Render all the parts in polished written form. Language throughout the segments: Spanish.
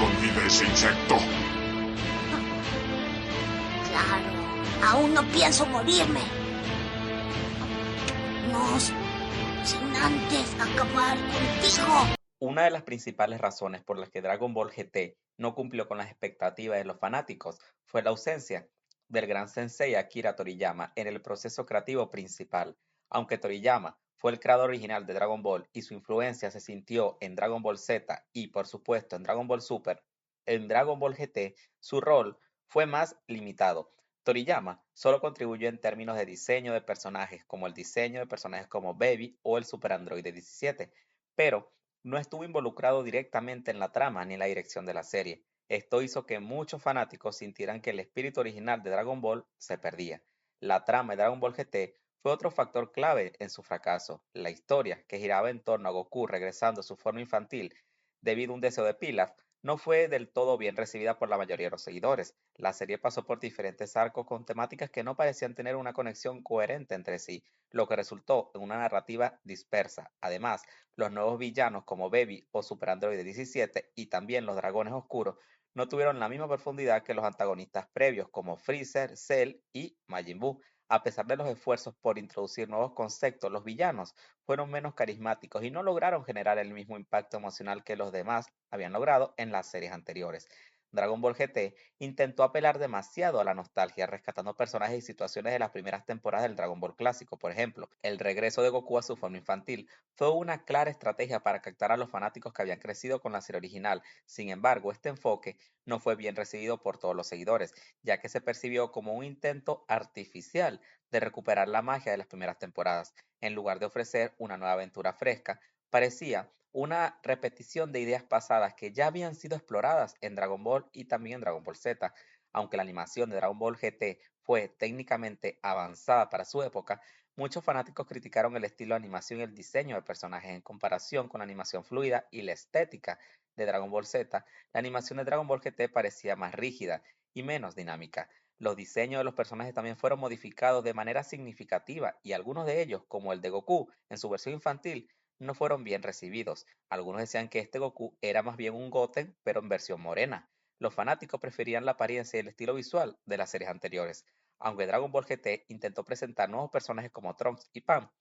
con vida ese insecto? Claro, aún no pienso morirme. No, sin antes acabar contigo. Una de las principales razones por las que Dragon Ball GT no cumplió con las expectativas de los fanáticos fue la ausencia del gran sensei Akira Toriyama en el proceso creativo principal. Aunque Toriyama fue el creador original de Dragon Ball y su influencia se sintió en Dragon Ball Z y por supuesto en Dragon Ball Super, en Dragon Ball GT su rol fue más limitado. Toriyama solo contribuyó en términos de diseño de personajes, como el diseño de personajes como Baby o el Super Android 17, pero no estuvo involucrado directamente en la trama ni en la dirección de la serie. Esto hizo que muchos fanáticos sintieran que el espíritu original de Dragon Ball se perdía. La trama de Dragon Ball GT fue otro factor clave en su fracaso. La historia, que giraba en torno a Goku regresando a su forma infantil debido a un deseo de Pilaf, no fue del todo bien recibida por la mayoría de los seguidores. La serie pasó por diferentes arcos con temáticas que no parecían tener una conexión coherente entre sí, lo que resultó en una narrativa dispersa. Además, los nuevos villanos como Baby o Super Android 17 y también los dragones oscuros no tuvieron la misma profundidad que los antagonistas previos como Freezer, Cell y Majin Buu. A pesar de los esfuerzos por introducir nuevos conceptos, los villanos fueron menos carismáticos y no lograron generar el mismo impacto emocional que los demás habían logrado en las series anteriores. Dragon Ball GT intentó apelar demasiado a la nostalgia, rescatando personajes y situaciones de las primeras temporadas del Dragon Ball clásico. Por ejemplo, el regreso de Goku a su forma infantil fue una clara estrategia para captar a los fanáticos que habían crecido con la serie original. Sin embargo, este enfoque no fue bien recibido por todos los seguidores, ya que se percibió como un intento artificial de recuperar la magia de las primeras temporadas. En lugar de ofrecer una nueva aventura fresca, parecía una repetición de ideas pasadas que ya habían sido exploradas en Dragon Ball y también en Dragon Ball Z. Aunque la animación de Dragon Ball GT fue técnicamente avanzada para su época, muchos fanáticos criticaron el estilo de animación y el diseño de personajes en comparación con la animación fluida y la estética de Dragon Ball Z. La animación de Dragon Ball GT parecía más rígida y menos dinámica. Los diseños de los personajes también fueron modificados de manera significativa y algunos de ellos, como el de Goku en su versión infantil, no fueron bien recibidos. Algunos decían que este Goku era más bien un Goten, pero en versión morena. Los fanáticos preferían la apariencia y el estilo visual de las series anteriores. Aunque Dragon Ball GT intentó presentar nuevos personajes como Trunks y Pan,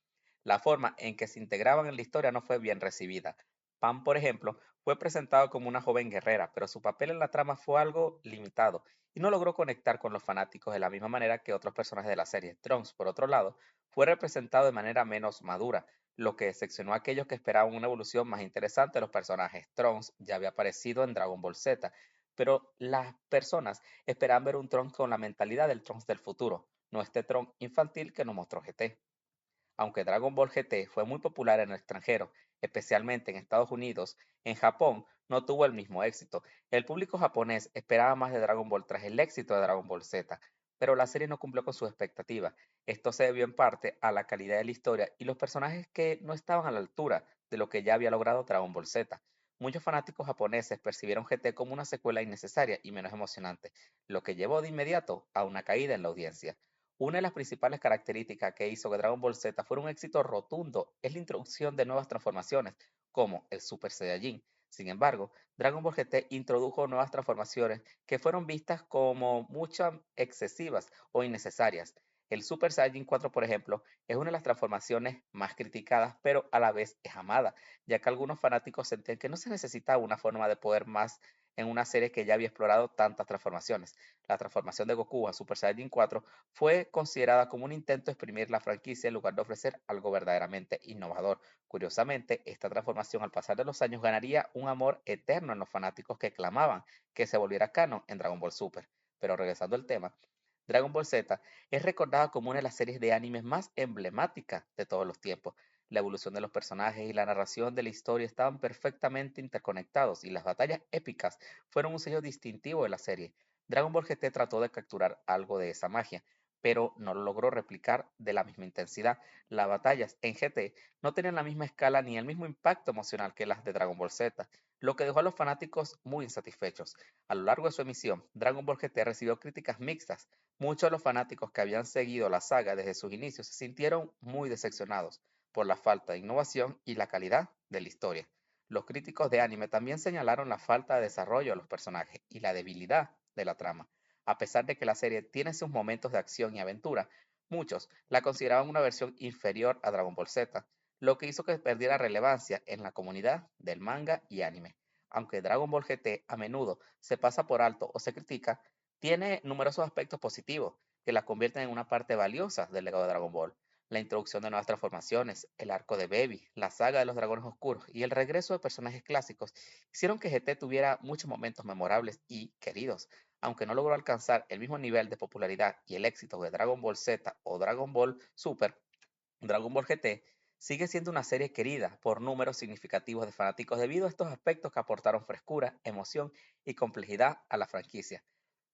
la forma en que se integraban en la historia no fue bien recibida. Pan, por ejemplo, fue presentado como una joven guerrera, pero su papel en la trama fue algo limitado y no logró conectar con los fanáticos de la misma manera que otros personajes de la serie. Trunks, por otro lado, fue representado de manera menos madura, lo que decepcionó a aquellos que esperaban una evolución más interesante de los personajes. Trunks ya había aparecido en Dragon Ball Z, pero las personas esperaban ver un Trunks con la mentalidad del Trunks del futuro, no este Trunks infantil que nos mostró GT. Aunque Dragon Ball GT fue muy popular en el extranjero, especialmente en Estados Unidos, en Japón no tuvo el mismo éxito. El público japonés esperaba más de Dragon Ball tras el éxito de Dragon Ball Z, pero la serie no cumplió con sus expectativas. Esto se debió en parte a la calidad de la historia y los personajes que no estaban a la altura de lo que ya había logrado Dragon Ball Z. Muchos fanáticos japoneses percibieron GT como una secuela innecesaria y menos emocionante, lo que llevó de inmediato a una caída en la audiencia. Una de las principales características que hizo que Dragon Ball Z fuera un éxito rotundo es la introducción de nuevas transformaciones, como el Super Saiyajin. Sin embargo, Dragon Ball GT introdujo nuevas transformaciones que fueron vistas como muchas excesivas o innecesarias. El Super Saiyajin 4, por ejemplo, es una de las transformaciones más criticadas, pero a la vez es amada, ya que algunos fanáticos sentían que no se necesitaba una forma de poder más en una serie que ya había explorado tantas transformaciones. La transformación de Goku a Super Saiyajin 4 fue considerada como un intento de exprimir la franquicia en lugar de ofrecer algo verdaderamente innovador. Curiosamente, esta transformación al pasar de los años ganaría un amor eterno en los fanáticos que clamaban que se volviera canon en Dragon Ball Super. Pero regresando al tema, Dragon Ball Z es recordada como una de las series de animes más emblemáticas de todos los tiempos. La evolución de los personajes y la narración de la historia estaban perfectamente interconectados y las batallas épicas fueron un sello distintivo de la serie. Dragon Ball GT trató de capturar algo de esa magia, pero no lo logró replicar de la misma intensidad. Las batallas en GT no tenían la misma escala ni el mismo impacto emocional que las de Dragon Ball Z, lo que dejó a los fanáticos muy insatisfechos. A lo largo de su emisión, Dragon Ball GT recibió críticas mixtas. Muchos de los fanáticos que habían seguido la saga desde sus inicios se sintieron muy decepcionados por la falta de innovación y la calidad de la historia. Los críticos de anime también señalaron la falta de desarrollo de los personajes y la debilidad de la trama. A pesar de que la serie tiene sus momentos de acción y aventura, muchos la consideraban una versión inferior a Dragon Ball Z, lo que hizo que perdiera relevancia en la comunidad del manga y anime. Aunque Dragon Ball GT a menudo se pasa por alto o se critica, tiene numerosos aspectos positivos que la convierten en una parte valiosa del legado de Dragon Ball. La introducción de nuevas transformaciones, el arco de Baby, la saga de los dragones oscuros y el regreso de personajes clásicos hicieron que GT tuviera muchos momentos memorables y queridos. Aunque no logró alcanzar el mismo nivel de popularidad y el éxito de Dragon Ball Z o Dragon Ball Super, Dragon Ball GT sigue siendo una serie querida por números significativos de fanáticos debido a estos aspectos que aportaron frescura, emoción y complejidad a la franquicia.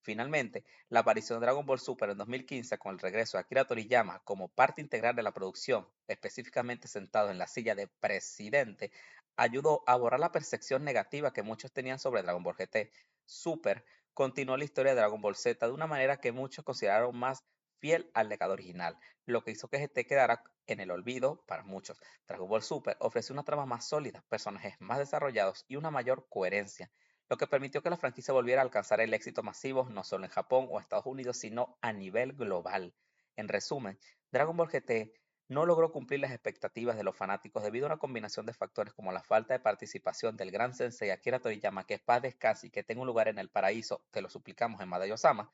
Finalmente, la aparición de Dragon Ball Super en 2015 con el regreso de Akira Toriyama como parte integral de la producción, específicamente sentado en la silla de presidente, ayudó a borrar la percepción negativa que muchos tenían sobre Dragon Ball GT. Super continuó la historia de Dragon Ball Z de una manera que muchos consideraron más fiel al legado original, lo que hizo que GT quedara en el olvido para muchos. Dragon Ball Super ofreció una trama más sólida, personajes más desarrollados y una mayor coherencia, lo que permitió que la franquicia volviera a alcanzar el éxito masivo no solo en Japón o Estados Unidos, sino a nivel global. En resumen, Dragon Ball GT no logró cumplir las expectativas de los fanáticos debido a una combinación de factores como la falta de participación del gran sensei Akira Toriyama, que paz descanse y que tenga un lugar en el paraíso, te lo suplicamos en Madayosama,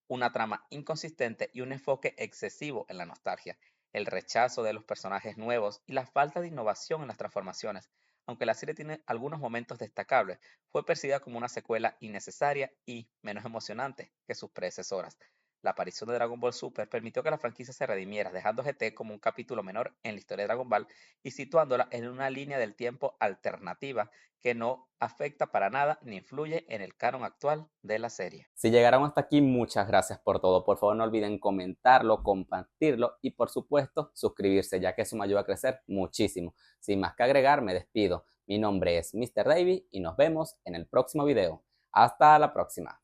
una trama inconsistente y un enfoque excesivo en la nostalgia, el rechazo de los personajes nuevos y la falta de innovación en las transformaciones. Aunque la serie tiene algunos momentos destacables, fue percibida como una secuela innecesaria y menos emocionante que sus predecesoras. La aparición de Dragon Ball Super permitió que la franquicia se redimiera, dejando GT como un capítulo menor en la historia de Dragon Ball y situándola en una línea del tiempo alternativa que no afecta para nada ni influye en el canon actual de la serie. Si llegaron hasta aquí, muchas gracias por todo. Por favor, no olviden comentarlo, compartirlo y, por supuesto, suscribirse, ya que eso me ayuda a crecer muchísimo. Sin más que agregar, me despido. Mi nombre es Mr. Davey y nos vemos en el próximo video. Hasta la próxima.